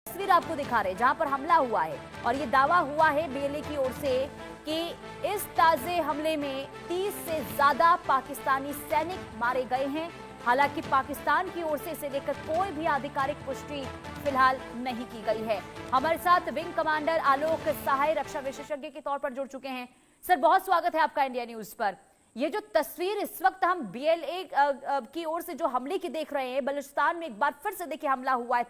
तस्वीर आपको दिखा रहे हैं जहां पर हमला हुआ है और ये दावा हुआ है बीएलए की ओर से कि इस ताजे हमले में 30 से ज्यादा पाकिस्तानी सैनिक मारे गए हैं। हालांकि पाकिस्तान की ओर से इसे लेकर कोई भी आधिकारिक पुष्टि फिलहाल नहीं की गई है। हमारे साथ विंग कमांडर आलोक सहाय रक्षा विशेषज्ञ के तौर पर जुड़ चुके हैं। सर, बहुत स्वागत है आपका इंडिया न्यूज पर। ये जो तस्वीर इस वक्त हम बीएलए की ओर से जो हमले की देख रहे हैं, बलूचिस्तान में एक बार फिर से देखिए हमला हुआ है।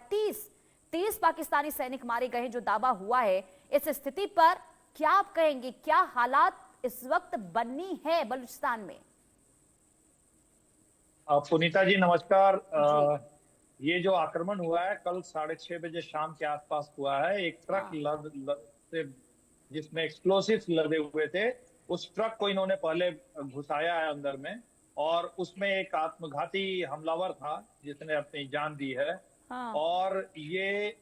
30 पाकिस्तानी सैनिक मारे गए हैं जो दावा हुआ है। इस स्थिति पर क्या आप कहेंगे, क्या हालात इस वक्त बनी है बलूचिस्तान में? पुनीता जी नमस्कार। जी। ये जो आक्रमण हुआ है कल 6:30 बजे शाम के आसपास हुआ है। एक ट्रक से जिसमें एक्सप्लोसिव्स लदे हुए थे, उस ट्रक को इन्होंने पहले घुसाया है अंदर में, और उसमें एक आत्मघाती हमलावर था जिसने अपनी जान दी है। हाँ। और ये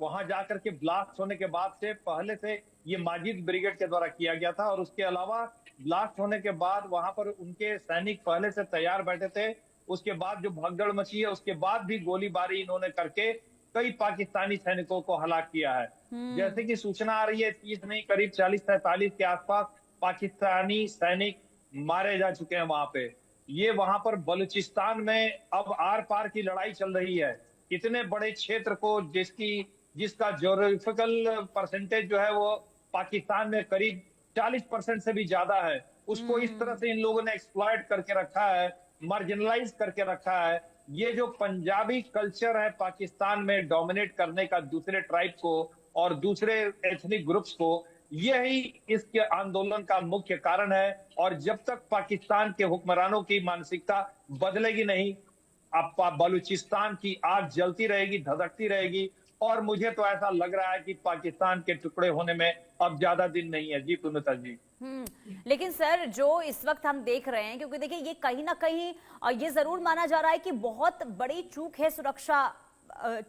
वहां जाकर के ब्लास्ट होने के बाद से पहले से ये माजिद ब्रिगेड के द्वारा किया गया था, और उसके अलावा ब्लास्ट होने के बाद वहां पर उनके सैनिक पहले से तैयार बैठे थे। उसके बाद जो भगदड़ मची है, उसके बाद भी गोलीबारी इन्होंने करके कई पाकिस्तानी सैनिकों को हलाक किया है। जैसे कि सूचना आ रही है 30 नहीं करीब 40-45 के आसपास पाकिस्तानी सैनिक मारे जा चुके हैं वहां पे। ये वहां पर बलूचिस्तान में अब आर पार की लड़ाई चल रही है। इतने बड़े क्षेत्र को जिसका ज्योग्राफिकल परसेंटेज जो है वो पाकिस्तान में करीब 40% से भी ज्यादा है, उसको इस तरह से इन लोगों ने एक्सप्लॉइट करके रखा है, मार्जिनलाइज करके रखा है। ये जो पंजाबी कल्चर है पाकिस्तान में डोमिनेट करने का दूसरे ट्राइब को और दूसरे एथनिक ग्रुप्स को, यही इसके आंदोलन का मुख्य कारण है। और जब तक पाकिस्तान के हुक्मरानों की मानसिकता बदलेगी नहीं, अब बलूचिस्तान की आग जलती रहेगी, धधकती रहेगी। और मुझे तो ऐसा लग रहा है कि पाकिस्तान के टुकड़े होने में अब ज्यादा दिन नहीं है। जी पुनीता जी। लेकिन सर, जो इस वक्त हम देख रहे हैं, क्योंकि देखिए ये कहीं ना कहीं ये जरूर माना जा रहा है कि बहुत बड़ी चूक है सुरक्षा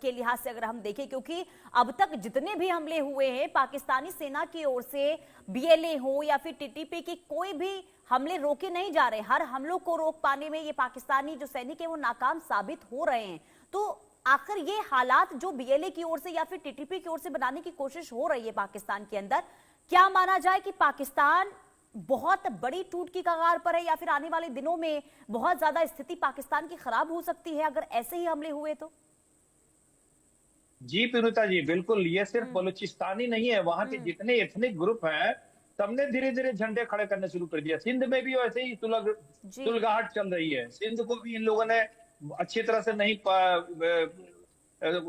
के लिहाज से अगर हम देखें, क्योंकि अब तक जितने भी हमले हुए हैं पाकिस्तानी सेना की ओर से, बीएलए हो या फिर टीटीपी की, कोई भी हमले रोके नहीं जा रहे। हर हमलों को रोक पाने में ये पाकिस्तानी जो सैनिक है वो नाकाम साबित हो रहे हैं। तो आखिर ये हालात जो बीएलए की ओर से या फिर टीटीपी की ओर से बनाने की कोशिश हो रही है पाकिस्तान के अंदर, क्या माना जाए कि पाकिस्तान बहुत बड़ी टूट की कगार पर है, या फिर आने वाले दिनों में बहुत ज्यादा स्थिति पाकिस्तान की खराब हो सकती है अगर ऐसे ही हमले हुए तो? जी पुनीता जी, बिल्कुल। ये सिर्फ बलूचिस्तानी नहीं है, वहां के जितने एथनिक ग्रुप हैं सबने धीरे धीरे झंडे खड़े करने शुरू कर दिया। सिंध में भी वैसे ही सुलगाहट चल रही है। सिंध को भी इन लोगों ने अच्छी तरह से नहीं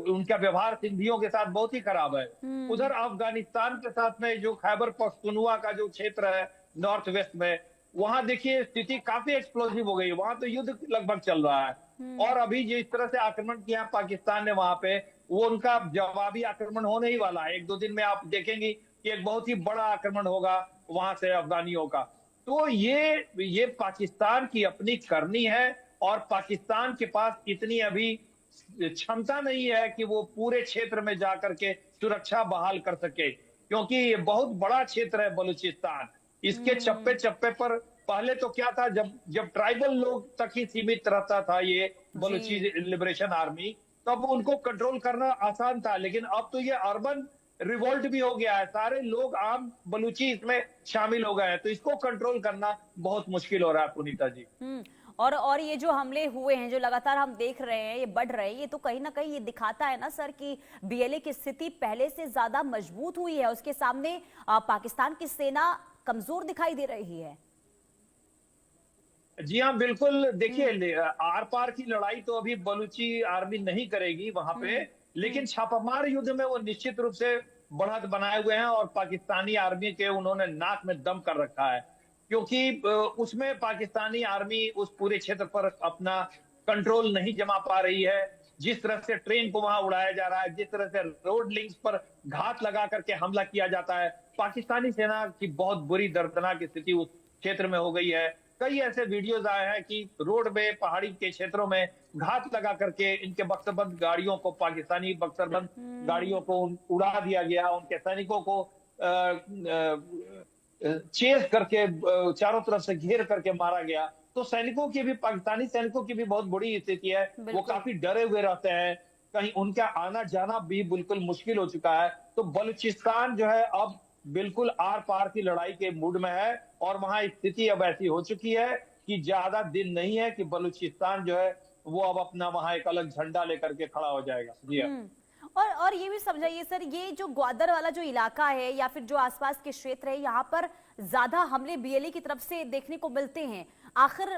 उनका व्यवहार सिंधियों के साथ बहुत ही खराब है। उधर अफगानिस्तान के साथ में जो खैबर पख्तूनख्वा का जो क्षेत्र है नॉर्थ वेस्ट में, वहां देखिए स्थिति काफी एक्सप्लोसिव हो गई। वहां तो युद्ध लगभग चल रहा है। और अभी जिस तरह से आक्रमण किया पाकिस्तान ने वहां पे, वो उनका जवाबी आक्रमण होने ही वाला है। 1-2 दिन में आप देखेंगे कि एक बहुत ही बड़ा आक्रमण होगा वहां से अफगानियों का। तो ये पाकिस्तान की अपनी करनी है, और पाकिस्तान के पास इतनी अभी क्षमता नहीं है कि वो पूरे क्षेत्र में जाकर के सुरक्षा बहाल कर सके, क्योंकि ये बहुत बड़ा क्षेत्र है बलूचिस्तान। इसके चप्पे चप्पे पर पहले तो क्या था, जब ट्राइबल लोग तक ही सीमित रहता था ये बलूची लिबरेशन आर्मी, तब उनको कंट्रोल करना आसान था। लेकिन अब तो ये अर्बन रिवोल्ट भी हो गया है, सारे लोग आम बलूची इसमें शामिल हो गए हैं, तो इसको कंट्रोल करना बहुत मुश्किल हो रहा है पुनीता जी। और ये जो हमले हुए हैं जो लगातार हम देख रहे हैं, ये बढ़ रहे हैं, ये तो कहीं ना कहीं ये दिखाता है ना सर कि बीएलए की स्थिति पहले से ज्यादा मजबूत हुई है। उसके सामने पाकिस्तान की सेना कमजोर दिखाई दे रही है। जी हाँ, बिल्कुल। देखिए, आर पार की लड़ाई तो अभी बलूची आर्मी नहीं करेगी वहां पे, लेकिन छापामार युद्ध में वो निश्चित रूप से बढ़त बनाए हुए हैं, और पाकिस्तानी आर्मी के उन्होंने नाक में दम कर रखा है। क्योंकि उसमें पाकिस्तानी आर्मी उस पूरे क्षेत्र पर अपना कंट्रोल नहीं जमा पा रही है। जिस तरह से ट्रेन को वहां उड़ाया जा रहा है, जिस तरह से रोड लिंक्स पर घात लगा करके हमला किया जाता है, पाकिस्तानी सेना की बहुत बुरी दर्दनाक स्थिति उस क्षेत्र में हो गई है। कई ऐसे वीडियोज आए हैं कि रोड में पहाड़ी के क्षेत्रों में घात लगा करके इनके बख्तरबंद गाड़ियों को, पाकिस्तानी बख्तरबंद गाड़ियों को उड़ा दिया गया। उनके सैनिकों को चेस करके चारों तरफ से घेर करके मारा गया। तो सैनिकों की भी, पाकिस्तानी सैनिकों की भी बहुत बुरी स्थिति है। वो काफी डरे हुए रहते हैं। कहीं उनका आना जाना भी बिल्कुल मुश्किल हो चुका है। तो बलूचिस्तान जो है अब बिल्कुल आर पार की लड़ाई के मूड में है, और वहां स्थिति अब ऐसी हो चुकी है कि ज्यादा दिन नहीं है कि बलूचिस्तान जो है वो अब अपना वहां एक अलग झंडा लेकर के खड़ा हो जाएगा। जी हाँ। और ये भी समझाइए सर, ये जो ग्वादर वाला जो इलाका है या फिर जो आसपास के क्षेत्र है, यहाँ पर ज्यादा हमले बीएलए की तरफ से देखने को मिलते हैं। आखिर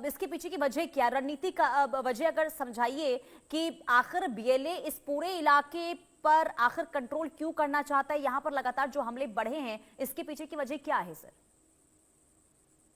इसके पीछे की वजह क्या, रणनीति का वजह अगर समझाइए कि आखिर बीएलए इस पूरे इलाके पर आखिर कंट्रोल क्यों करना चाहता है, यहाँ पर लगातार जो हमले बढ़े हैं इसके पीछे की वजह क्या है सर?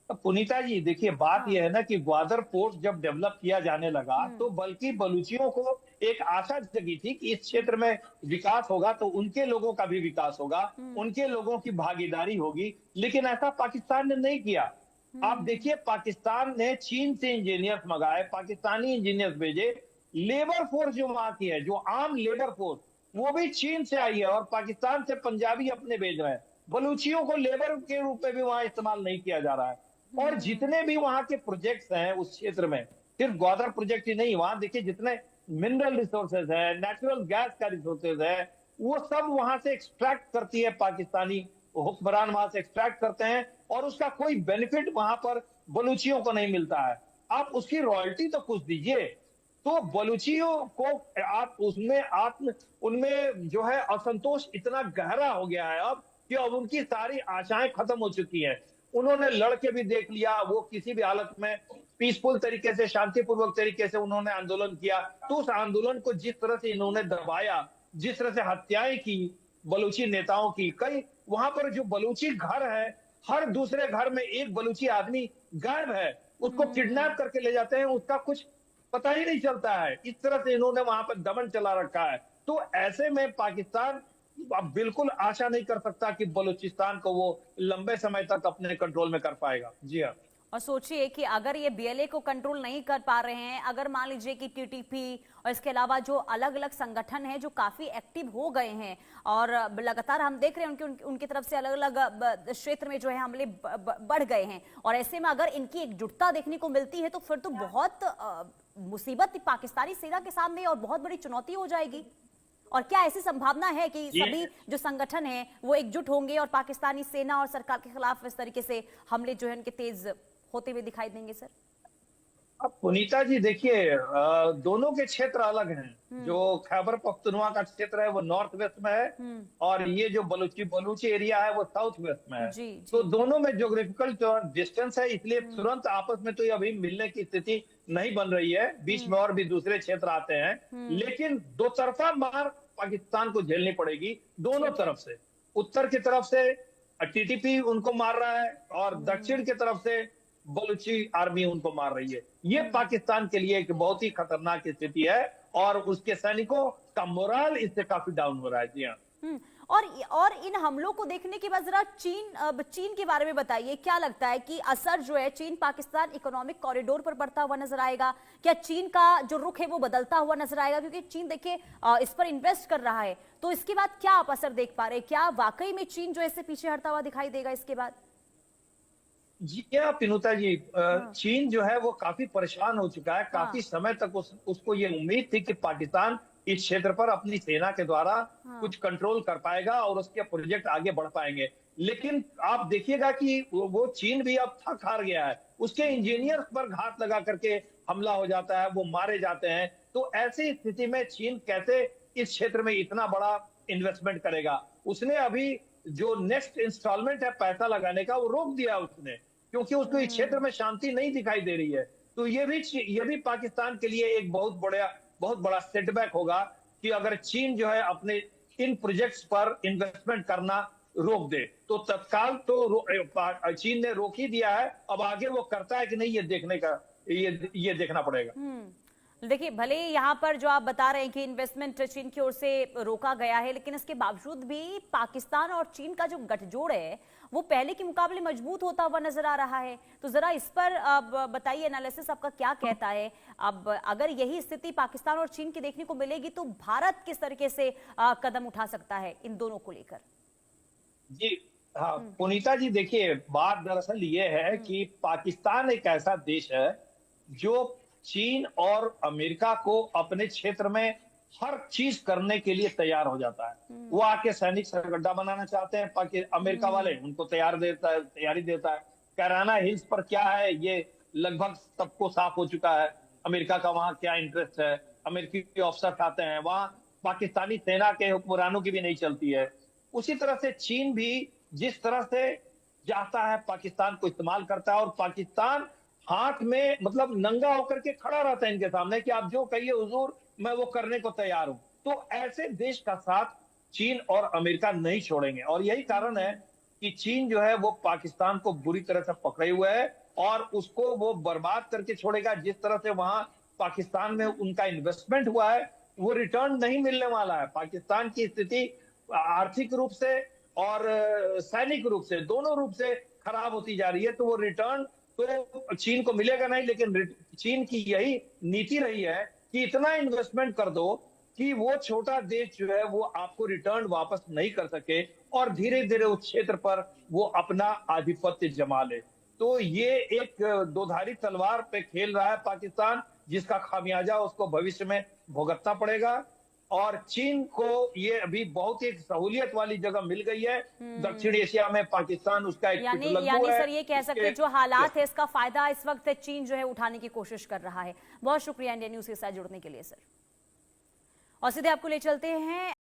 अब पुनीता जी देखिए, बात हाँ। यह है ना कि ग्वादर पोर्ट जब डेवलप किया जाने लगा तो हम्म। बल्कि बलूचियों को एक आशा जगी थी कि इस क्षेत्र में विकास होगा तो उनके लोगों का भी विकास होगा, हम्म। उनके लोगों की भागीदारी होगी। लेकिन ऐसा पाकिस्तान ने नहीं किया। आप देखिए, पाकिस्तान ने चीन से इंजीनियर्स मंगाए, पाकिस्तानी इंजीनियर्स भेजे। लेबर फोर्स जो वहां की है, जो आम लेबर फोर्स, वो भी चीन से आई है, और पाकिस्तान से पंजाबी अपने भेज रहे हैं। बलूचियों को लेबर के रूप में भी वहां इस्तेमाल नहीं किया जा रहा है। और जितने भी वहां के प्रोजेक्ट्स हैं उस क्षेत्र में, सिर्फ ग्वादर प्रोजेक्ट ही नहीं, वहां देखिए जितने मिनरल रिसोर्सेज है, नेचुरल गैस का रिसोर्सेज है, वो सब वहां से एक्सट्रैक्ट करती है पाकिस्तानी हुक्मरान, वहां से एक्सट्रैक्ट करते हैं, और उसका कोई बेनिफिट वहां पर बलूचियों को नहीं मिलता है। आप उसकी रॉयल्टी तो कुछ दीजिए। तो बलूचियों को आप उसमें आत्म उनमें जो है असंतोष इतना गहरा हो गया है अब कि अब उनकी सारी आशाएं खत्म हो चुकी हैं। उन्होंने लड़के भी देख लिया, वो किसी भी हालत में पीसफुल तरीके से, शांतिपूर्वक तरीके से उन्होंने आंदोलन किया। तो उस आंदोलन को जिस तरह से इन्होंने दबाया, जिस तरह से हत्याएं की बलूची नेताओं की, कई वहां पर जो बलूची घर है, हर दूसरे घर में एक बलूची आदमी गायब है, उसको किडनैप करके ले जाते हैं, उसका कुछ पता ही नहीं चलता है। इस तरह से इन्होंने वहां पर दमन चला रखा है। तो ऐसे में पाकिस्तान अब बिल्कुल आशा नहीं कर सकता कि बलूचिस्तान को वो लंबे समय तक अपने कंट्रोल में कर पाएगा। जी हाँ। और सोचिए कि अगर ये बीएलए को कंट्रोल नहीं कर पा रहे हैं, अगर मान लीजिए कि टीटीपी और इसके अलावा जो अलग अलग संगठन हैं जो काफी एक्टिव हो गए हैं और लगातार हम देख रहे हैं उनकी तरफ से अलग अलग क्षेत्र में जो है हमले बढ़ गए हैं, और ऐसे में अगर इनकी एकजुटता देखने को मिलती है तो फिर तो बहुत मुसीबत पाकिस्तानी सेना के सामने और बहुत बड़ी चुनौती हो जाएगी। और क्या ऐसी संभावना है कि सभी जो संगठन हैं वो एकजुट होंगे और पाकिस्तानी सेना और सरकार के खिलाफ इस तरीके से हमले जो है उनके तेज होते हुए दिखाई देंगे सर? अब पुनीता जी देखिए, दोनों के क्षेत्र अलग हैं। जो खैबर पख्तूनख्वा का क्षेत्र है वो नॉर्थ वेस्ट में है, और ये जो बलूची एरिया है वो साउथ वेस्ट में है। जी, जी। तो दोनों में ज्योग्राफिकल डिस्टेंस है, इसलिए तुरंत आपस में तो अभी मिलने की स्थिति नहीं बन रही है। बीच में और भी दूसरे क्षेत्र आते हैं, लेकिन दो तरफा मार पाकिस्तान को झेलनी पड़ेगी दोनों तरफ से। उत्तर की तरफ से टीटीपी उनको मार रहा है, और दक्षिण की तरफ से बलूची आर्मी उनको मार रही है। ये पाकिस्तान के लिए एक बहुत ही खतरनाक स्थिति है, और उसके सैनिकों का मोराल इससे काफी डाउन हो रहा है। जी हाँ। और इन हमलों को देखने के बाद जरा चीन के बारे में बताइए, क्या लगता है कि असर जो है चीन पाकिस्तान इकोनॉमिक कॉरिडोर पर पड़ता हुआ नजर आएगा? क्या चीन का जो रुख है वो बदलता हुआ नजर आएगा? क्योंकि चीन देखिए इस पर इन्वेस्ट कर रहा है, तो इसके बाद क्या आप असर देख पा रहे हैं? क्या वाकई में चीन जो है इससे पीछे हटता हुआ दिखाई देगा इसके बाद? जी हाँ पिनुता जी, चीन जो है वो काफी परेशान हो चुका है। काफी समय तक उसको ये उम्मीद थी कि पाकिस्तान इस क्षेत्र पर अपनी सेना के द्वारा कुछ कंट्रोल कर पाएगा और उसके प्रोजेक्ट आगे बढ़ पाएंगे। लेकिन आप देखिएगा कि वो चीन भी अब थक हार गया है। उसके इंजीनियर्स पर घात लगा करके हमला हो जाता है, वो मारे जाते हैं। तो ऐसी स्थिति में चीन कैसे इस क्षेत्र में इतना बड़ा इन्वेस्टमेंट करेगा? उसने अभी जो नेक्स्ट इंस्टॉलमेंट है पैसा लगाने का, वो रोक दिया उसने, क्योंकि उसको इस क्षेत्र में शांति नहीं दिखाई दे रही है। तो ये भी पाकिस्तान के लिए एक बहुत बड़ा सेटबैक होगा कि अगर चीन जो है अपने इन प्रोजेक्ट्स पर इन्वेस्टमेंट करना रोक दे। तो तत्काल तो चीन ने रोक ही दिया है, अब आगे वो करता है कि नहीं ये देखना पड़ेगा। देखिए, भले यहाँ पर जो आप बता रहे हैं कि इन्वेस्टमेंट चीन की ओर से रोका गया है, लेकिन इसके बावजूद भी पाकिस्तान और चीन का जो गठजोड़ है वो पहले के मुकाबले मजबूत होता हुआ नजर आ रहा है। तो जरा इस पर बताइए, एनालिसिस आपका क्या कहता है? अब अगर यही स्थिति पाकिस्तान और चीन की देखने को मिलेगी तो भारत किस तरीके से कदम उठा सकता है इन दोनों को लेकर? जी हाँ पुनीता जी, देखिए बात दरअसल ये है कि पाकिस्तान एक ऐसा देश है जो चीन और अमेरिका को अपने क्षेत्र में हर चीज करने के लिए तैयार हो जाता है। वो आके सैनिक सरगड्ढा बनाना चाहते हैं, अमेरिका वाले उनको तैयारी देता है। कैराना हिल्स पर क्या है ये लगभग सबको साफ हो चुका है, अमेरिका का वहां क्या इंटरेस्ट है। अमेरिकी ऑफिसर आते हैं वहां, पाकिस्तानी सेना के हुक्मरानों की भी नहीं चलती है। उसी तरह से चीन भी जिस तरह से जाता है पाकिस्तान को इस्तेमाल करता है, और पाकिस्तान हाथ में मतलब नंगा होकर के खड़ा रहता है इनके सामने कि आप जो कहिए हुजूर मैं वो करने को तैयार हूं। तो ऐसे देश का साथ चीन और अमेरिका नहीं छोड़ेंगे, और यही कारण है कि चीन जो है वो पाकिस्तान को बुरी तरह से पकड़े हुए है और उसको वो बर्बाद करके छोड़ेगा। जिस तरह से वहां पाकिस्तान में उनका इन्वेस्टमेंट हुआ है वो रिटर्न नहीं मिलने वाला है। पाकिस्तान की स्थिति आर्थिक रूप से और सैनिक रूप से, दोनों रूप से खराब होती जा रही है। तो वो रिटर्न तो चीन को मिलेगा नहीं, लेकिन चीन की यही नीति रही है कि इतना इन्वेस्टमेंट कर दो कि वो छोटा देश जो है वो आपको रिटर्न वापस नहीं कर सके और धीरे धीरे उस क्षेत्र पर वो अपना आधिपत्य जमा ले। तो ये एक दोधारी तलवार पे खेल रहा है पाकिस्तान, जिसका खामियाजा उसको भविष्य में भुगतना पड़ेगा। और चीन को ये अभी बहुत ही सहूलियत वाली जगह मिल गई है दक्षिण एशिया में। पाकिस्तान उसका एक यानी सर ये कह सकते हैं जो हालात है इसका फायदा इस वक्त चीन जो है उठाने की कोशिश कर रहा है। बहुत शुक्रिया इंडिया न्यूज के साथ जुड़ने के लिए सर। और सीधे आपको ले चलते हैं